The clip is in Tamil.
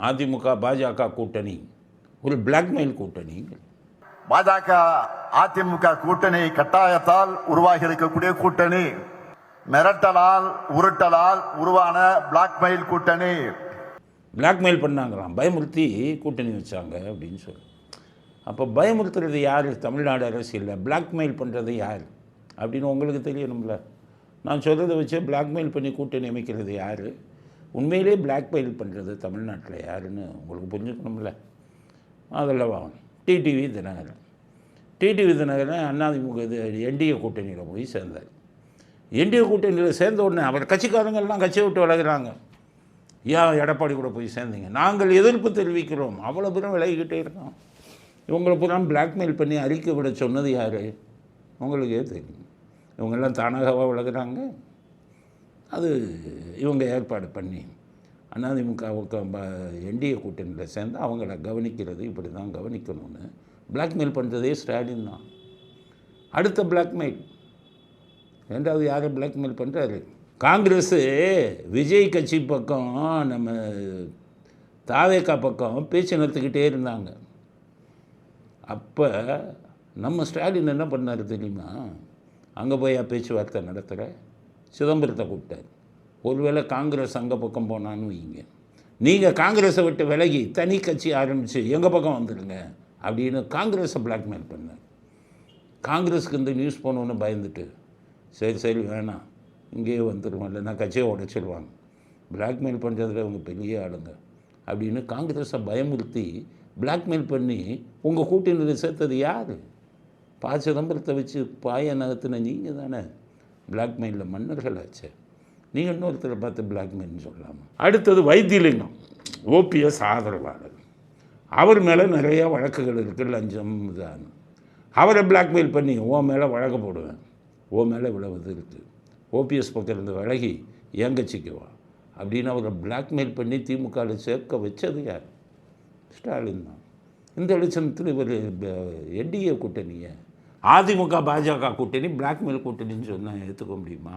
அதிமுக பாஜக கூட்டணி ஒரு பிளாக்மெயில் கூட்டணி. பாஜக அதிமுக கூட்டணி கட்டாயத்தால் உருவாகி இருக்கக்கூடிய கூட்டணி, மிரட்டலால் உருட்டலால் உருவான பிளாக்மெயில் கூட்டணி. பிளாக்மெயில் பண்ணாங்களாம், பயமுறுத்தி கூட்டணி வச்சாங்க அப்படின்னு சொல்லி. அப்போ பயமுறுத்துறது யார்? தமிழ்நாடு அரசியலில் பிளாக்மெயில் பண்ணுறது யார் அப்படின்னு உங்களுக்கு தெரியணும்ல. நான் சொல்கிறத வச்சு பிளாக்மெயில் பண்ணி கூட்டணி அமைக்கிறது யார், உண்மையிலே பிளாக்மெயில் பண்ணுறது தமிழ்நாட்டில் யாருன்னு உங்களுக்கு புரிஞ்சுக்கணும்ல. அதில் வாங்க TTV Dhinakaran. TTV Dhinakaran AIADMK NDA கூட்டணியில் போய் சேர்ந்தார். என்டிஏ கூட்டணியில் சேர்ந்த உடனே அவர் கட்சிக்காரங்கள்லாம் கட்சியை விட்டு விலகிறாங்க. ஏன் எடப்பாடி கூட போய் சேர்ந்தீங்க? நாங்கள் எதிர்ப்பு தெரிவிக்கிறோம். அவ்வளோ தூரம் விலகிக்கிட்டே இருக்கோம். இவங்களை பூரா பிளாக்மெயில் பண்ணி அறிக்கை விட சொன்னது யார் உங்களுக்கே தெரியும். இவங்கெல்லாம் தானாகவா விலகிறாங்க? அது இவங்க ஏற்பாடு பண்ணி அதிமுகவுக்கு என்டிஏ கூட்டணியில் சேர்ந்து அவங்கள கவனிக்கிறது இப்படி தான் கவனிக்கணும்னு பிளாக்மெயில் பண்ணுறதே ஸ்டாலின் தான். அடுத்த பிளாக்மெயில் ரெண்டாவது யாரை பிளாக்மெயில் பண்ணுறாரு? காங்கிரஸு விஜய் கட்சி பக்கம் நம்ம தாவேக்கா பக்கம் பேச்சு நடத்திக்கிட்டே இருந்தாங்க. அப்போ நம்ம ஸ்டாலின் என்ன பண்ணார் தெரியுமா? அங்கே போய் பேச்சுவார்த்தை நடத்துகிற சிதம்பரத்தை கூப்பிட்டார். ஒருவேளை காங்கிரஸ் அங்கே பக்கம் போனான்னு வைங்க, நீங்கள் காங்கிரஸை விட்டு விலகி தனி கட்சி ஆரம்பித்து எங்கள் பக்கம் வந்துடுங்க அப்படின்னு காங்கிரஸை பிளாக்மெயில் பண்ணார். காங்கிரஸுக்கு இந்த நியூஸ் போனோன்னு பயந்துட்டு சரி வேணாம் இங்கேயே வந்துடுவோம், இல்லைன்னா கட்சியை உடைச்சிடுவாங்க, பிளாக்மெயில் பண்ணுறதுல அவங்க பெரிய ஆளுங்க அப்படின்னு காங்கிரஸை பயமுறுத்தி பிளாக்மெயில் பண்ணி உங்கள் கூட்டணியில் சேர்த்தது யார்? சிதம்பரத்தை வச்சு பாய நகர்த்தின நீங்கள் தானே பிளாக்மெயிலில் மன்னர்களாச்சு. நீங்கள் இன்னொருத்தரை பார்த்து பிளாக்மெயில்னு சொல்லலாமா? அடுத்தது வைத்தியலிங்கம், ஓபிஎஸ் ஆதரவாளர். அவர் மேலே நிறையா வழக்குகள் இருக்குது, லஞ்சம் தான். அவரை பிளாக்மெயில் பண்ணி உன் மேலே வழக்கு போடுவேன், உன் மேலே இவ்வளவு இருக்குது, ஓபிஎஸ் பக்கம் இருந்து விலகி என் கட்சிக்கு வா அப்படின்னு அவரை பிளாக்மெயில் பண்ணி திமுகவில் சேர்க்க வச்சது யார்? ஸ்டாலின் தான். இந்த எலெக்ஷனத்தில் இவர் என்டிஏ கூட்டணியை அதிமுக பாஜக கூட்டணி பிளாக்மெயில் கூட்டணின்னு சொன்னால் ஏற்றுக்க முடியுமா?